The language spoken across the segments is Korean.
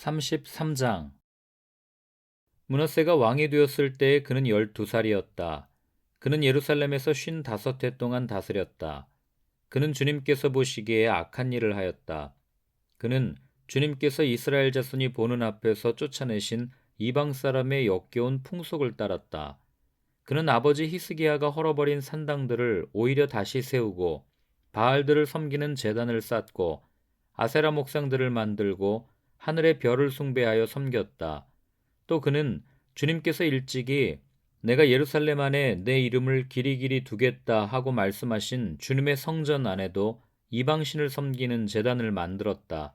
33장. 므낫세가 왕이 되었을 때에 그는 12살이었다. 그는 예루살렘에서 55해 동안 다스렸다. 그는 주님께서 보시기에 악한 일을 하였다. 그는 주님께서 이스라엘 자손이 보는 앞에서 쫓아내신 이방 사람의 역겨운 풍속을 따랐다. 그는 아버지 히스기야가 헐어버린 산당들을 오히려 다시 세우고 바알들을 섬기는 제단을 쌓고 아세라 목상들을 만들고 하늘의 별을 숭배하여 섬겼다. 또 그는 주님께서 일찍이 내가 예루살렘 안에 내 이름을 길이길이 두겠다 하고 말씀하신 주님의 성전 안에도 이방신을 섬기는 제단을 만들었다.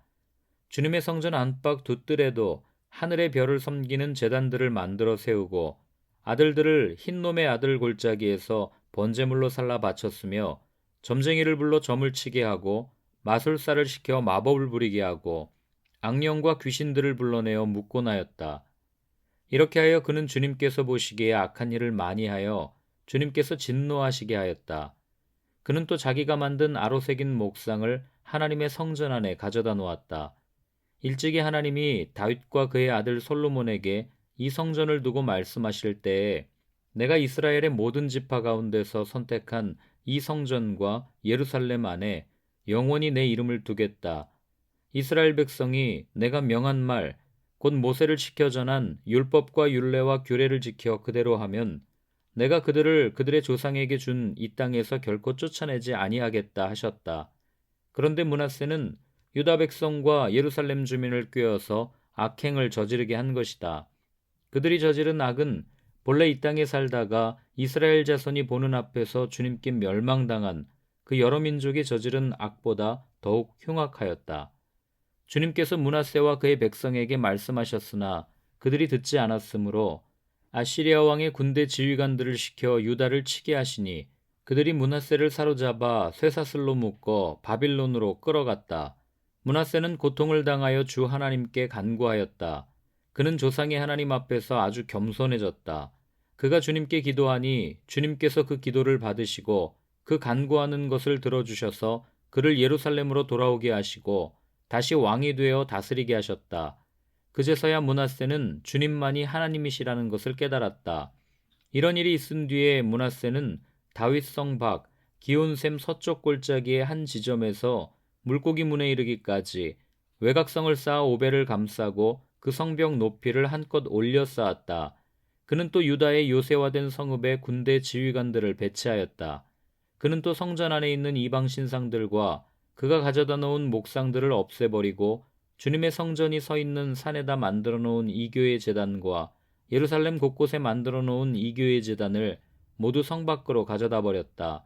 주님의 성전 안팎 두 뜰에도 하늘의 별을 섬기는 제단들을 만들어 세우고 아들들을 흰놈의 아들 골짜기에서 번제물로 살라 바쳤으며 점쟁이를 불러 점을 치게 하고 마술사를 시켜 마법을 부리게 하고 악령과 귀신들을 불러내어 묻곤 하였다. 이렇게 하여 그는 주님께서 보시기에 악한 일을 많이 하여 주님께서 진노하시게 하였다. 그는 또 자기가 만든 아로새긴 목상을 하나님의 성전 안에 가져다 놓았다. 일찍이 하나님이 다윗과 그의 아들 솔로몬에게 이 성전을 두고 말씀하실 때에 내가 이스라엘의 모든 지파 가운데서 선택한 이 성전과 예루살렘 안에 영원히 내 이름을 두겠다. 이스라엘 백성이 내가 명한 말 곧 모세를 시켜 전한 율법과 율례와 규례를 지켜 그대로 하면 내가 그들을 그들의 조상에게 준 이 땅에서 결코 쫓아내지 아니하겠다 하셨다. 그런데 므낫세는 유다 백성과 예루살렘 주민을 꾀어서 악행을 저지르게 한 것이다. 그들이 저지른 악은 본래 이 땅에 살다가 이스라엘 자손이 보는 앞에서 주님께 멸망당한 그 여러 민족이 저지른 악보다 더욱 흉악하였다. 주님께서 므낫세와 그의 백성에게 말씀하셨으나 그들이 듣지 않았으므로 아시리아 왕의 군대 지휘관들을 시켜 유다를 치게 하시니 그들이 므낫세를 사로잡아 쇠사슬로 묶어 바빌론으로 끌어갔다. 므낫세는 고통을 당하여 주 하나님께 간구하였다. 그는 조상의 하나님 앞에서 아주 겸손해졌다. 그가 주님께 기도하니 주님께서 그 기도를 받으시고 그 간구하는 것을 들어주셔서 그를 예루살렘으로 돌아오게 하시고 다시 왕이 되어 다스리게 하셨다. 그제서야 므낫세는 주님만이 하나님이시라는 것을 깨달았다. 이런 일이 있은 뒤에 므낫세는 다윗성 밖 기온샘 서쪽 골짜기의 한 지점에서 물고기 문에 이르기까지 외곽성을 쌓아 오벨을 감싸고 그 성벽 높이를 한껏 올려 쌓았다. 그는 또 유다의 요새화된 성읍에 군대 지휘관들을 배치하였다. 그는 또 성전 안에 있는 이방 신상들과 그가 가져다 놓은 목상들을 없애버리고 주님의 성전이 서 있는 산에다 만들어 놓은 이교의 제단과 예루살렘 곳곳에 만들어 놓은 이교의 제단을 모두 성 밖으로 가져다 버렸다.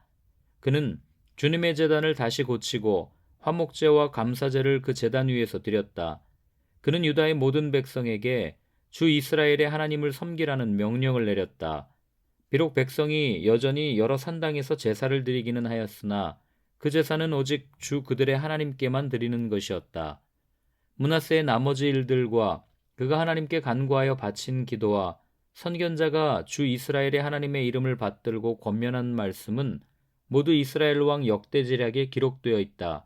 그는 주님의 제단을 다시 고치고 화목제와 감사제를 그 제단 위에서 드렸다. 그는 유다의 모든 백성에게 주 이스라엘의 하나님을 섬기라는 명령을 내렸다. 비록 백성이 여전히 여러 산당에서 제사를 드리기는 하였으나 그 제사는 오직 주 그들의 하나님께만 드리는 것이었다. 므낫세의 나머지 일들과 그가 하나님께 간구하여 바친 기도와 선견자가 주 이스라엘의 하나님의 이름을 받들고 권면한 말씀은 모두 이스라엘 왕 역대지략에 기록되어 있다.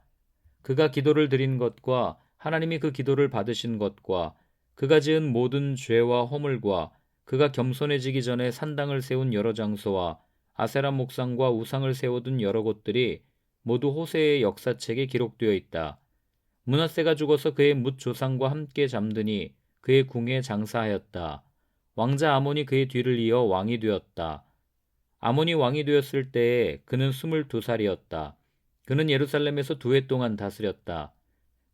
그가 기도를 드린 것과 하나님이 그 기도를 받으신 것과 그가 지은 모든 죄와 허물과 그가 겸손해지기 전에 산당을 세운 여러 장소와 아세라 목상과 우상을 세워둔 여러 곳들이 모두 호세의 역사책에 기록되어 있다. 므낫세가 죽어서 그의 뭇 조상과 함께 잠드니 그의 궁에 장사하였다. 왕자 아몬이 그의 뒤를 이어 왕이 되었다. 아몬이 왕이 되었을 때에 그는 22살이었다. 그는 예루살렘에서 2해 동안 다스렸다.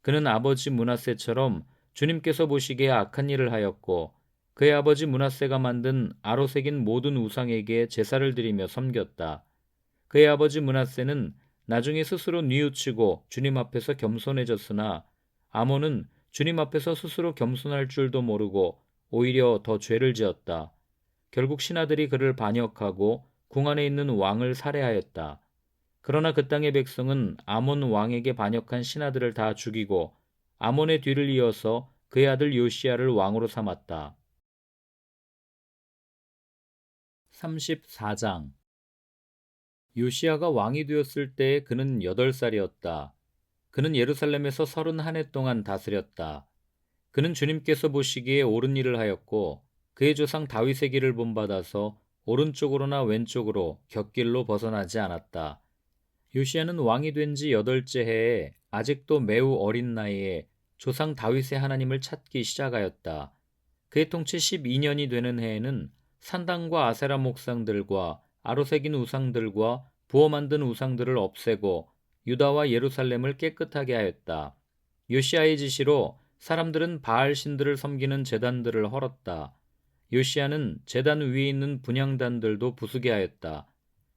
그는 아버지 므낫세처럼 주님께서 보시기에 악한 일을 하였고 그의 아버지 므낫세가 만든 아로새긴 모든 우상에게 제사를 드리며 섬겼다. 그의 아버지 므낫세는 나중에 스스로 뉘우치고 주님 앞에서 겸손해졌으나 아몬은 주님 앞에서 스스로 겸손할 줄도 모르고 오히려 더 죄를 지었다. 결국 신하들이 그를 반역하고 궁 안에 있는 왕을 살해하였다. 그러나 그 땅의 백성은 아몬 왕에게 반역한 신하들을 다 죽이고 아몬의 뒤를 이어서 그의 아들 요시야를 왕으로 삼았다. 34장. 요시야가 왕이 되었을 때 그는 8살이었다. 그는 예루살렘에서 31해 동안 다스렸다. 그는 주님께서 보시기에 옳은 일을 하였고 그의 조상 다윗의 길을 본받아서 오른쪽으로나 왼쪽으로 곁길로 벗어나지 않았다. 요시야는 왕이 된 지 8째 해에 아직도 매우 어린 나이에 조상 다윗의 하나님을 찾기 시작하였다. 그의 통치 12년이 되는 해에는 산당과 아세라 목상들과 아로새긴 우상들과 부어 만든 우상들을 없애고 유다와 예루살렘을 깨끗하게 하였다. 요시야의 지시로 사람들은 바알 신들을 섬기는 제단들을 헐었다. 요시야는 제단 위에 있는 분향단들도 부수게 하였다.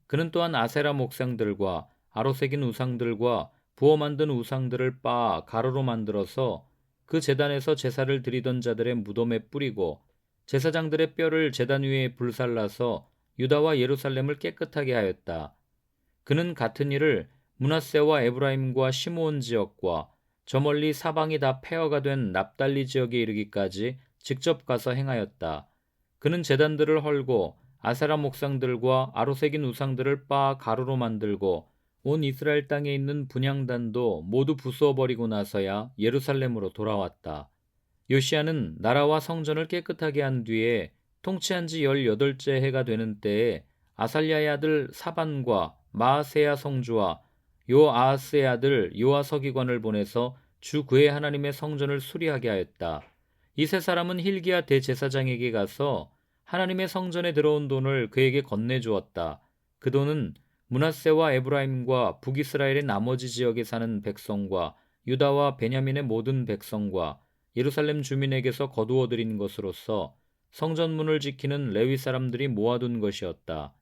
그는 또한 아세라 목상들과 아로새긴 우상들과 부어 만든 우상들을 빻아 가루로 만들어서 그 제단에서 제사를 드리던 자들의 무덤에 뿌리고 제사장들의 뼈를 제단 위에 불살라서 유다와 예루살렘을 깨끗하게 하였다. 그는 같은 일을 므낫세와 에브라임과 시므온 지역과 저 멀리 사방이 다 폐허가 된 납달리 지역에 이르기까지 직접 가서 행하였다. 그는 제단들을 헐고 아세라 목상들과 아로새긴 우상들을 빻아 가루로 만들고 온 이스라엘 땅에 있는 분향단도 모두 부수어버리고 나서야 예루살렘으로 돌아왔다. 요시야는 나라와 성전을 깨끗하게 한 뒤에 통치한 지 18째 해가 되는 때에 아살랴의 아들 사반과 마아세야 성주와 요아하스의 아들 요아 서기관을 보내서 주 그의 하나님의 성전을 수리하게 하였다. 이 세 사람은 힐기야 대제사장에게 가서 하나님의 성전에 들어온 돈을 그에게 건네주었다. 그 돈은 므낫세와 에브라임과 북이스라엘의 나머지 지역에 사는 백성과 유다와 베냐민의 모든 백성과 예루살렘 주민에게서 거두어 들인 것으로서 성전문을 지키는 레위 사람들이 모아둔 것이었다.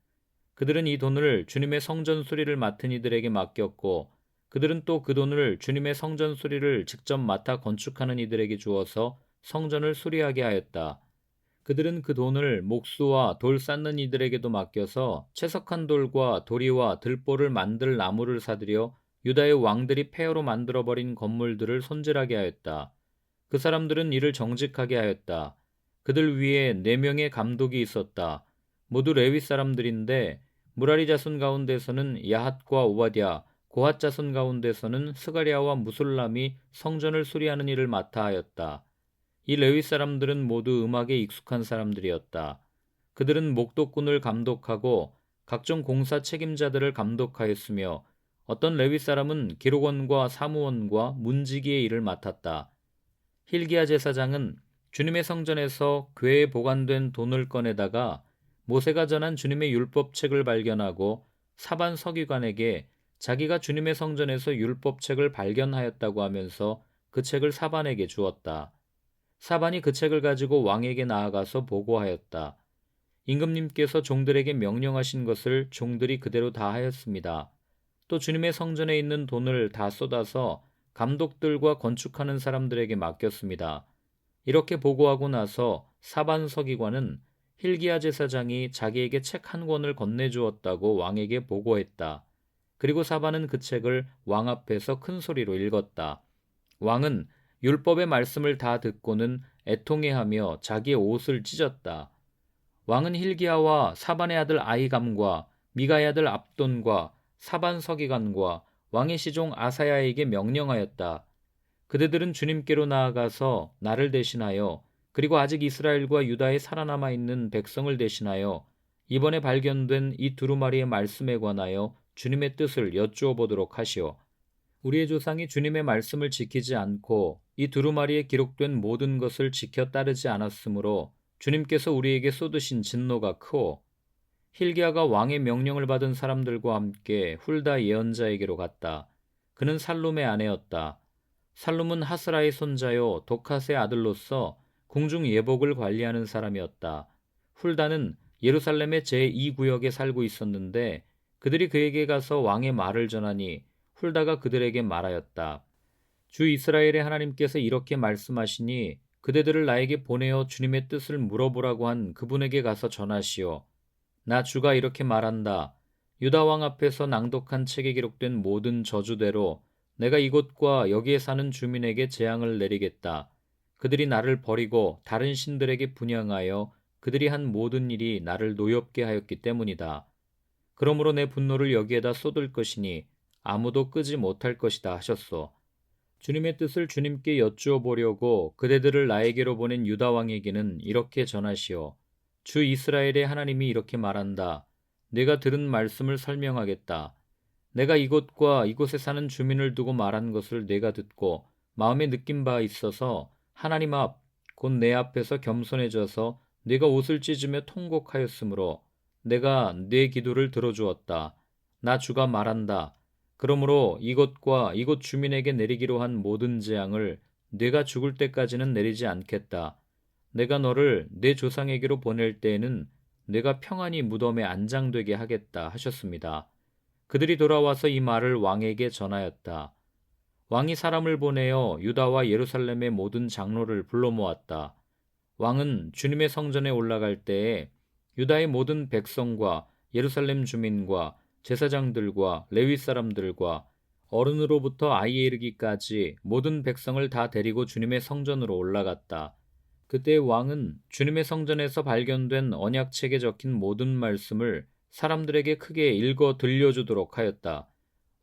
그들은 이 돈을 주님의 성전 수리를 맡은 이들에게 맡겼고 그들은 또 그 돈을 주님의 성전 수리를 직접 맡아 건축하는 이들에게 주어서 성전을 수리하게 하였다. 그들은 그 돈을 목수와 돌 쌓는 이들에게도 맡겨서 채석한 돌과 도리와 들보를 만들 나무를 사들여 유다의 왕들이 폐허로 만들어버린 건물들을 손질하게 하였다. 그 사람들은 이를 정직하게 하였다. 그들 위에 4명의 감독이 있었다. 모두 레위 사람들인데 무라리 자손 가운데서는 야핫과 오바댜, 고핫 자손 가운데서는 스가랴와 무술람이 성전을 수리하는 일을 맡아 하였다. 이 레위 사람들은 모두 음악에 익숙한 사람들이었다. 그들은 목독군을 감독하고 각종 공사 책임자들을 감독하였으며 어떤 레위 사람은 기록원과 사무원과 문지기의 일을 맡았다. 힐기야 제사장은 주님의 성전에서 궤에 보관된 돈을 꺼내다가 모세가 전한 주님의 율법책을 발견하고 사반 서기관에게 자기가 주님의 성전에서 율법책을 발견하였다고 하면서 그 책을 사반에게 주었다. 사반이 그 책을 가지고 왕에게 나아가서 보고하였다. 임금님께서 종들에게 명령하신 것을 종들이 그대로 다 하였습니다. 또 주님의 성전에 있는 돈을 다 쏟아서 감독들과 건축하는 사람들에게 맡겼습니다. 이렇게 보고하고 나서 사반 서기관은 힐기야 제사장이 자기에게 책 한 권을 건네주었다고 왕에게 보고했다. 그리고 사반은 그 책을 왕 앞에서 큰 소리로 읽었다. 왕은 율법의 말씀을 다 듣고는 애통해하며 자기의 옷을 찢었다. 왕은 힐기야와 사반의 아들 아히감과 미가의 아들 압돈과 사반 서기관과 왕의 시종 아사야에게 명령하였다. 그대들은 주님께로 나아가서 나를 대신하여 그리고 아직 이스라엘과 유다에 살아남아 있는 백성을 대신하여 이번에 발견된 이 두루마리의 말씀에 관하여 주님의 뜻을 여쭈어 보도록 하시오. 우리의 조상이 주님의 말씀을 지키지 않고 이 두루마리에 기록된 모든 것을 지켜 따르지 않았으므로 주님께서 우리에게 쏟으신 진노가 크오. 힐기야가 왕의 명령을 받은 사람들과 함께 훌다 예언자에게로 갔다. 그는 살룸의 아내였다. 살룸은 하스라의 손자요 독핫의 아들로서 궁중 예복을 관리하는 사람이었다. 훌다는 예루살렘의 제2구역에 살고 있었는데 그들이 그에게 가서 왕의 말을 전하니 훌다가 그들에게 말하였다. 주 이스라엘의 하나님께서 이렇게 말씀하시니 그대들을 나에게 보내어 주님의 뜻을 물어보라고 한 그분에게 가서 전하시오. 나 주가 이렇게 말한다. 유다 왕 앞에서 낭독한 책에 기록된 모든 저주대로 내가 이곳과 여기에 사는 주민에게 재앙을 내리겠다. 그들이 나를 버리고 다른 신들에게 분향하여 그들이 한 모든 일이 나를 노엽게 하였기 때문이다. 그러므로 내 분노를 여기에다 쏟을 것이니 아무도 끄지 못할 것이다 하셨소. 주님의 뜻을 주님께 여쭈어 보려고 그대들을 나에게로 보낸 유다 왕에게는 이렇게 전하시오. 주 이스라엘의 하나님이 이렇게 말한다. 내가 들은 말씀을 설명하겠다. 내가 이곳과 이곳에 사는 주민을 두고 말한 것을 내가 듣고 마음에 느낀 바 있어서 하나님 앞, 곧 내 앞에서 겸손해져서 내가 옷을 찢으며 통곡하였으므로 내가 내 기도를 들어주었다. 나 주가 말한다. 그러므로 이곳과 이곳 주민에게 내리기로 한 모든 재앙을 네가 죽을 때까지는 내리지 않겠다. 내가 너를 내 조상에게로 보낼 때에는 내가 평안히 무덤에 안장되게 하겠다 하셨습니다. 그들이 돌아와서 이 말을 왕에게 전하였다. 왕이 사람을 보내어 유다와 예루살렘의 모든 장로를 불러 모았다. 왕은 주님의 성전에 올라갈 때에 유다의 모든 백성과 예루살렘 주민과 제사장들과 레위 사람들과 어른으로부터 아이에 이르기까지 모든 백성을 다 데리고 주님의 성전으로 올라갔다. 그때 왕은 주님의 성전에서 발견된 언약책에 적힌 모든 말씀을 사람들에게 크게 읽어 들려주도록 하였다.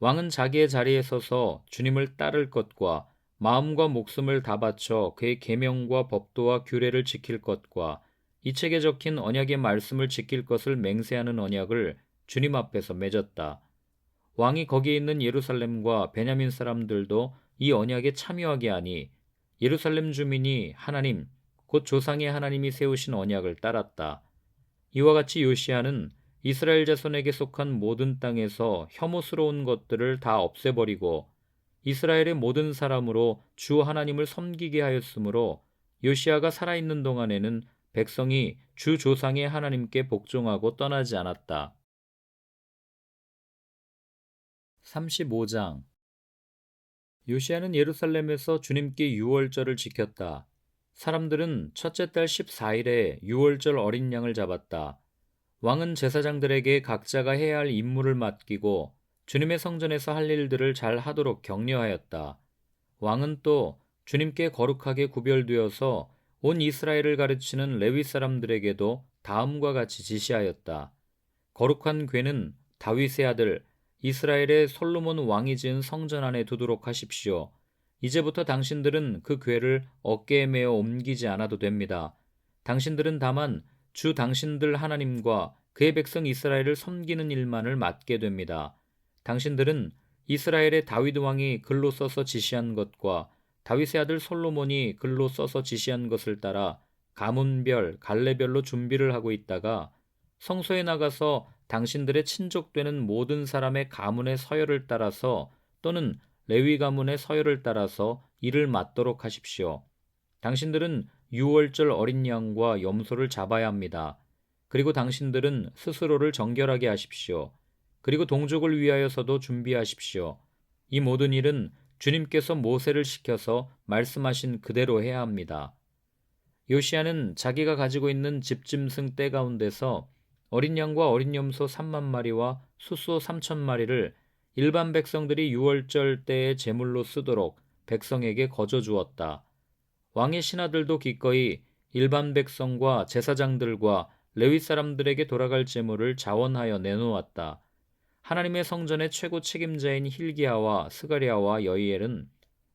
왕은 자기의 자리에 서서 주님을 따를 것과 마음과 목숨을 다 바쳐 그의 계명과 법도와 규례를 지킬 것과 이 책에 적힌 언약의 말씀을 지킬 것을 맹세하는 언약을 주님 앞에서 맺었다. 왕이 거기에 있는 예루살렘과 베냐민 사람들도 이 언약에 참여하게 하니 예루살렘 주민이 하나님, 곧 조상의 하나님이 세우신 언약을 따랐다. 이와 같이 요시야는 이스라엘 자손에게 속한 모든 땅에서 혐오스러운 것들을 다 없애버리고 이스라엘의 모든 사람으로 주 하나님을 섬기게 하였으므로 요시야가 살아있는 동안에는 백성이 주 조상의 하나님께 복종하고 떠나지 않았다. 35장 요시야는 예루살렘에서 주님께 유월절을 지켰다. 사람들은 첫째 달 14일에 유월절 어린 양을 잡았다. 왕은 제사장들에게 각자가 해야 할 임무를 맡기고 주님의 성전에서 할 일들을 잘 하도록 격려하였다. 왕은 또 주님께 거룩하게 구별되어서 온 이스라엘을 가르치는 레위 사람들에게도 다음과 같이 지시하였다. 거룩한 궤는 다윗의 아들 이스라엘의 솔로몬 왕이 지은 성전 안에 두도록 하십시오. 이제부터 당신들은 그 궤를 어깨에 메어 옮기지 않아도 됩니다. 당신들은 다만 주 당신들 하나님과 그의 백성 이스라엘을 섬기는 일만을 맡게 됩니다. 당신들은 이스라엘의 다윗 왕이 글로 써서 지시한 것과 다윗의 아들 솔로몬이 글로 써서 지시한 것을 따라 가문별, 갈래별로 준비를 하고 있다가 성소에 나가서 당신들의 친족되는 모든 사람의 가문의 서열을 따라서 또는 레위 가문의 서열을 따라서 일을 맡도록 하십시오. 당신들은 유월절 어린 양과 염소를 잡아야 합니다. 그리고 당신들은 스스로를 정결하게 하십시오. 그리고 동족을 위하여서도 준비하십시오. 이 모든 일은 주님께서 모세를 시켜서 말씀하신 그대로 해야 합니다. 요시야는 자기가 가지고 있는 집짐승 떼 가운데서 어린 양과 어린 염소 3만 마리와 숫소 3천 마리를 일반 백성들이 유월절 때의 제물로 쓰도록 백성에게 거저 주었다. 왕의 신하들도 기꺼이 일반 백성과 제사장들과 레위 사람들에게 돌아갈 제물을 자원하여 내놓았다. 하나님의 성전의 최고 책임자인 힐기야와 스가랴와 여이엘은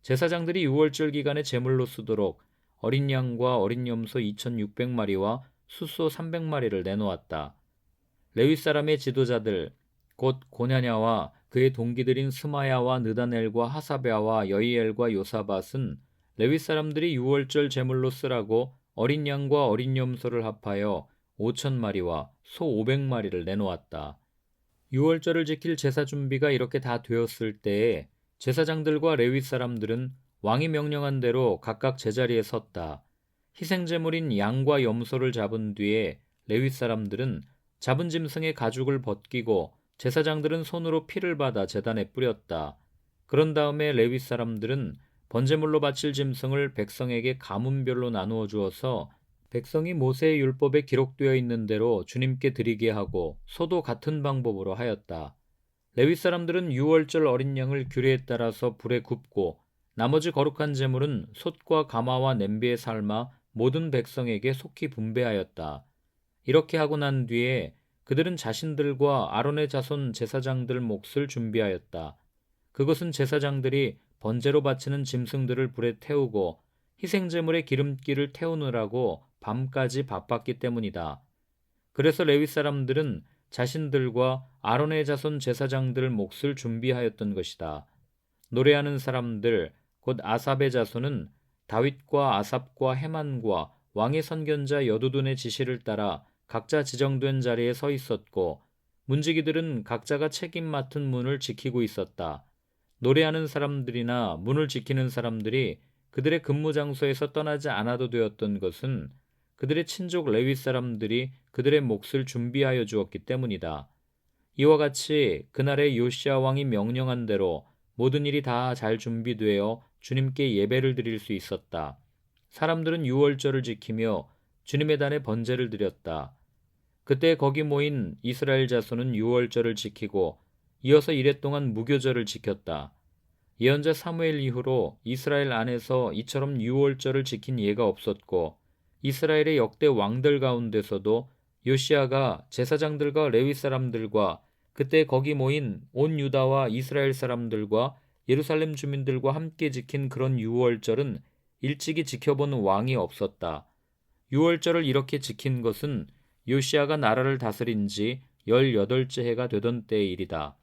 제사장들이 유월절 기간에 제물로 쓰도록 어린 양과 어린 염소 2,600마리와 숫소 300마리를 내놓았다. 레위 사람의 지도자들 곧 고냐냐와 그의 동기들인 스마야와 느다넬과 하사베아와 여이엘과 요사밧은 레위 사람들이 유월절 제물로 쓰라고 어린 양과 어린 염소를 합하여 5,000마리와 소 500마리를 내놓았다. 유월절을 지킬 제사 준비가 이렇게 다 되었을 때에 제사장들과 레위 사람들은 왕이 명령한 대로 각각 제자리에 섰다. 희생제물인 양과 염소를 잡은 뒤에 레위 사람들은 잡은 짐승의 가죽을 벗기고 제사장들은 손으로 피를 받아 제단에 뿌렸다. 그런 다음에 레위 사람들은 번제물로 바칠 짐승을 백성에게 가문별로 나누어 주어서 백성이 모세의 율법에 기록되어 있는 대로 주님께 드리게 하고 소도 같은 방법으로 하였다. 레위 사람들은 유월절 어린 양을 규례에 따라서 불에 굽고 나머지 거룩한 제물은 솥과 가마와 냄비에 삶아 모든 백성에게 속히 분배하였다. 이렇게 하고 난 뒤에 그들은 자신들과 아론의 자손 제사장들 몫을 준비하였다. 그것은 제사장들이 번제로 바치는 짐승들을 불에 태우고 희생제물의 기름기를 태우느라고 밤까지 바빴기 때문이다. 그래서 레위 사람들은 자신들과 아론의 자손 제사장들 몫을 준비하였던 것이다. 노래하는 사람들 곧 아삽의 자손은 다윗과 아삽과 헤만과 왕의 선견자 여두둔의 지시를 따라 각자 지정된 자리에 서 있었고 문지기들은 각자가 책임 맡은 문을 지키고 있었다. 노래하는 사람들이나 문을 지키는 사람들이 그들의 근무 장소에서 떠나지 않아도 되었던 것은 그들의 친족 레위 사람들이 그들의 몫을 준비하여 주었기 때문이다. 이와 같이 그날의 요시야 왕이 명령한 대로 모든 일이 다 잘 준비되어 주님께 예배를 드릴 수 있었다. 사람들은 유월절을 지키며 주님의 단에 번제를 드렸다. 그때 거기 모인 이스라엘 자손은 유월절을 지키고 이어서 이랫동안 무교절을 지켰다. 예언자 사무엘 이후로 이스라엘 안에서 이처럼 유월절을 지킨 예가 없었고 이스라엘의 역대 왕들 가운데서도 요시야가 제사장들과 레위 사람들과 그때 거기 모인 온 유다와 이스라엘 사람들과 예루살렘 주민들과 함께 지킨 그런 유월절은 일찍이 지켜본 왕이 없었다. 유월절을 이렇게 지킨 것은 요시야가 나라를 다스린 지 18째 해가 되던 때의 일이다.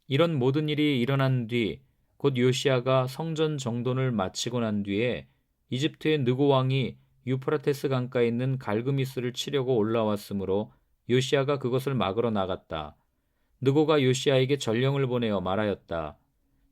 이런 모든 일이 일어난 뒤 곧 요시야가 성전 정돈을 마치고 난 뒤에 이집트의 느고 왕이 유프라테스 강가에 있는 갈그미스를 치려고 올라왔으므로 요시야가 그것을 막으러 나갔다. 느고가 요시야에게 전령을 보내어 말하였다.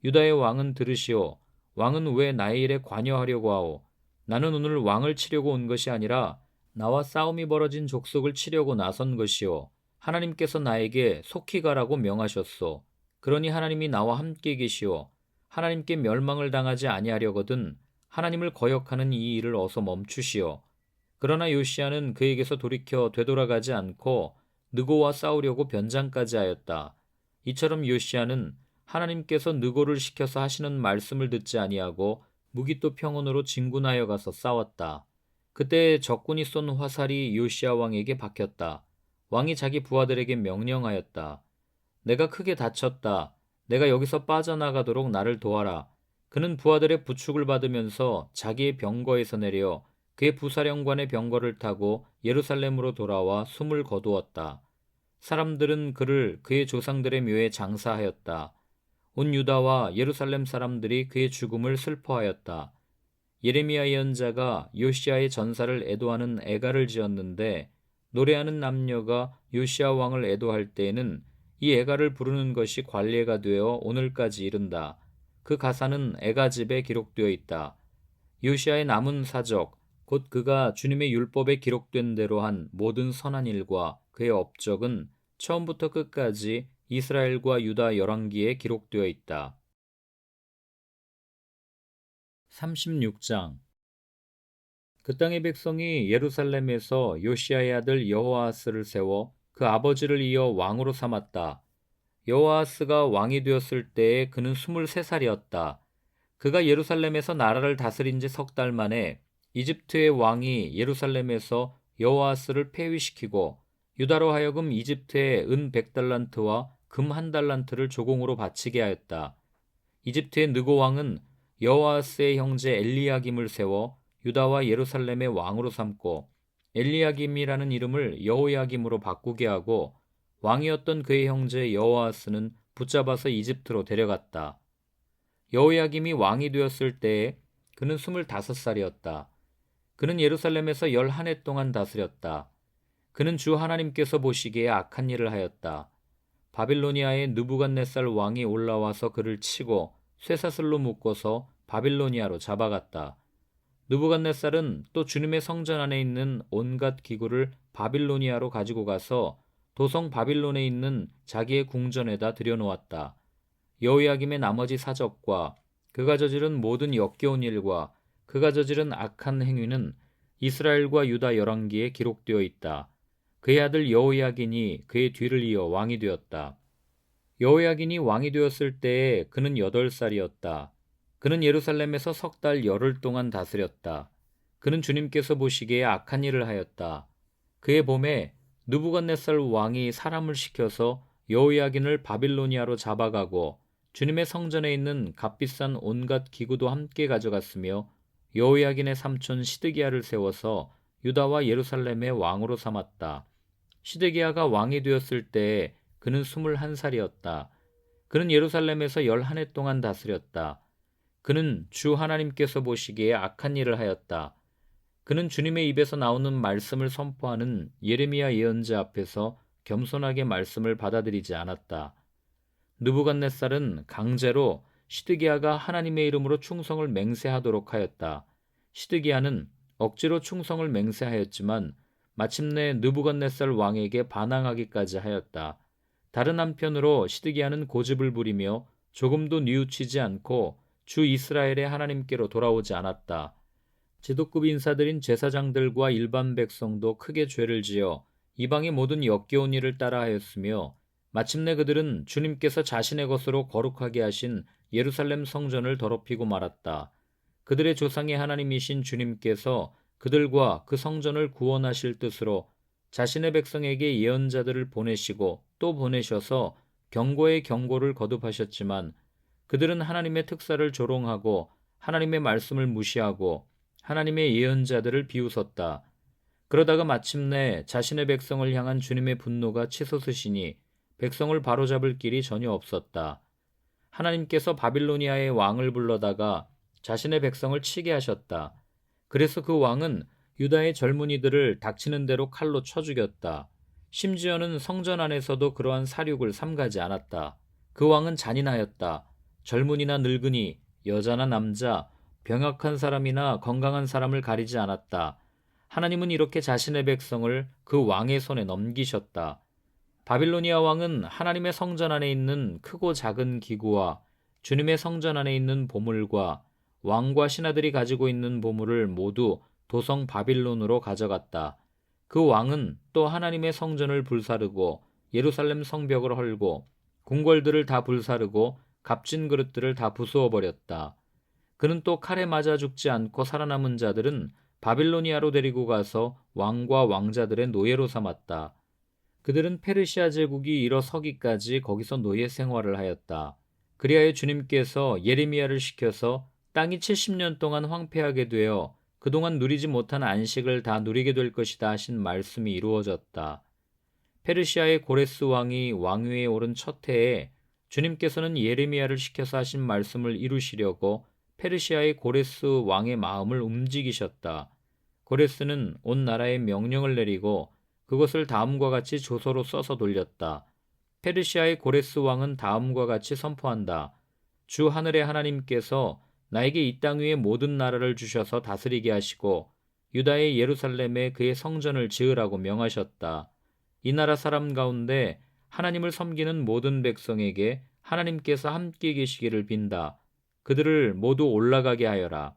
유다의 왕은 들으시오. 왕은 왜 나의 일에 관여하려고 하오? 나는 오늘 왕을 치려고 온 것이 아니라 나와 싸움이 벌어진 족속을 치려고 나선 것이오. 하나님께서 나에게 속히 가라고 명하셨소. 그러니 하나님이 나와 함께 계시오. 하나님께 멸망을 당하지 아니하려거든 하나님을 거역하는 이 일을 어서 멈추시오. 그러나 요시야는 그에게서 돌이켜 되돌아가지 않고 느고와 싸우려고 변장까지 하였다. 이처럼 요시야는 하나님께서 느고를 시켜서 하시는 말씀을 듣지 아니하고 무기또 평원으로 진군하여 가서 싸웠다. 그때 적군이 쏜 화살이 요시야 왕에게 박혔다. 왕이 자기 부하들에게 명령하였다. 내가 크게 다쳤다. 내가 여기서 빠져나가도록 나를 도와라. 그는 부하들의 부축을 받으면서 자기의 병거에서 내려 그의 부사령관의 병거를 타고 예루살렘으로 돌아와 숨을 거두었다. 사람들은 그를 그의 조상들의 묘에 장사하였다. 온 유다와 예루살렘 사람들이 그의 죽음을 슬퍼하였다. 예레미야 예언자가 요시야의 전사를 애도하는 애가를 지었는데 노래하는 남녀가 요시야 왕을 애도할 때에는 이 애가를 부르는 것이 관례가 되어 오늘까지 이른다. 그 가사는 애가집에 기록되어 있다. 요시야의 남은 사적, 곧 그가 주님의 율법에 기록된 대로 한 모든 선한 일과 그의 업적은 처음부터 끝까지 이스라엘과 유다 열왕기에 기록되어 있다. 36장 그 땅의 백성이 예루살렘에서 요시야의 아들 여호아스를 세워 그 아버지를 이어 왕으로 삼았다. 여호아스가 왕이 되었을 때에 그는 23살이었다. 그가 예루살렘에서 나라를 다스린 지 석 달 만에 이집트의 왕이 예루살렘에서 여호아스를 폐위시키고 유다로 하여금 이집트에 은 100달란트와 금 1달란트를 조공으로 바치게 하였다. 이집트의 느고 왕은 여호아스의 형제 엘리야김을 세워 유다와 예루살렘의 왕으로 삼고 엘리야김이라는 이름을 여호야김으로 바꾸게 하고 왕이었던 그의 형제 여호아스는 붙잡아서 이집트로 데려갔다. 여호야김이 왕이 되었을 때에 그는 25살이었다. 그는 예루살렘에서 11해 동안 다스렸다. 그는 주 하나님께서 보시기에 악한 일을 하였다. 바빌로니아의 느부갓네살 왕이 올라와서 그를 치고 쇠사슬로 묶어서 바빌로니아로 잡아갔다. 느부갓네살은 또 주님의 성전 안에 있는 온갖 기구를 바빌로니아로 가지고 가서 도성 바빌론에 있는 자기의 궁전에다 들여놓았다. 여호야김의 나머지 사적과 그가 저지른 모든 역겨운 일과 그가 저지른 악한 행위는 이스라엘과 유다 열왕기에 기록되어 있다. 그의 아들 여호야긴이 그의 뒤를 이어 왕이 되었다. 여호야긴이 왕이 되었을 때에 그는 8살이었다. 그는 예루살렘에서 석 달 열흘 동안 다스렸다. 그는 주님께서 보시기에 악한 일을 하였다. 그의 봄에 느부갓네살 왕이 사람을 시켜서 여호야긴을 바빌로니아로 잡아가고 주님의 성전에 있는 값비싼 온갖 기구도 함께 가져갔으며 여호야긴의 삼촌 시드기야를 세워서 유다와 예루살렘의 왕으로 삼았다. 시드기야가 왕이 되었을 때에 그는 21살이었다. 그는 예루살렘에서 11해 동안 다스렸다. 그는 주 하나님께서 보시기에 악한 일을 하였다. 그는 주님의 입에서 나오는 말씀을 선포하는 예레미야 예언자 앞에서 겸손하게 말씀을 받아들이지 않았다. 느부갓네살은 강제로 시드기야가 하나님의 이름으로 충성을 맹세하도록 하였다. 시드기야는 억지로 충성을 맹세하였지만 마침내 느부갓네살 왕에게 반항하기까지 하였다. 다른 한편으로 시드기야는 고집을 부리며 조금도 뉘우치지 않고 주 이스라엘의 하나님께로 돌아오지 않았다. 지도급 인사들인 제사장들과 일반 백성도 크게 죄를 지어 이방의 모든 역겨운 일을 따라하였으며 마침내 그들은 주님께서 자신의 것으로 거룩하게 하신 예루살렘 성전을 더럽히고 말았다. 그들의 조상의 하나님이신 주님께서 그들과 그 성전을 구원하실 뜻으로 자신의 백성에게 예언자들을 보내시고 또 보내셔서 경고의 경고를 거듭하셨지만 그들은 하나님의 특사를 조롱하고 하나님의 말씀을 무시하고 하나님의 예언자들을 비웃었다. 그러다가 마침내 자신의 백성을 향한 주님의 분노가 치솟으시니 백성을 바로잡을 길이 전혀 없었다. 하나님께서 바빌로니아의 왕을 불러다가 자신의 백성을 치게 하셨다. 그래서 그 왕은 유다의 젊은이들을 닥치는 대로 칼로 쳐 죽였다. 심지어는 성전 안에서도 그러한 사륙을 삼가지 않았다. 그 왕은 잔인하였다. 젊은이나 늙은이, 여자나 남자, 병약한 사람이나 건강한 사람을 가리지 않았다. 하나님은 이렇게 자신의 백성을 그 왕의 손에 넘기셨다. 바빌로니아 왕은 하나님의 성전 안에 있는 크고 작은 기구와 주님의 성전 안에 있는 보물과 왕과 신하들이 가지고 있는 보물을 모두 도성 바빌론으로 가져갔다. 그 왕은 또 하나님의 성전을 불사르고 예루살렘 성벽을 헐고 궁궐들을 다 불사르고 값진 그릇들을 다 부수어 버렸다. 그는 또 칼에 맞아 죽지 않고 살아남은 자들은 바빌로니아로 데리고 가서 왕과 왕자들의 노예로 삼았다. 그들은 페르시아 제국이 일어서기까지 거기서 노예 생활을 하였다. 그리하여 주님께서 예레미야를 시켜서 땅이 70년 동안 황폐하게 되어 그동안 누리지 못한 안식을 다 누리게 될 것이다 하신 말씀이 이루어졌다. 페르시아의 고레스 왕이 왕위에 오른 첫 해에 주님께서는 예레미야를 시켜서 하신 말씀을 이루시려고 페르시아의 고레스 왕의 마음을 움직이셨다. 고레스는 온 나라에 명령을 내리고 그것을 다음과 같이 조서로 써서 돌렸다. 페르시아의 고레스 왕은 다음과 같이 선포한다. 주 하늘의 하나님께서 나에게 이 땅 위의 모든 나라를 주셔서 다스리게 하시고 유다의 예루살렘에 그의 성전을 지으라고 명하셨다. 이 나라 사람 가운데 하나님을 섬기는 모든 백성에게 하나님께서 함께 계시기를 빈다. 그들을 모두 올라가게 하여라.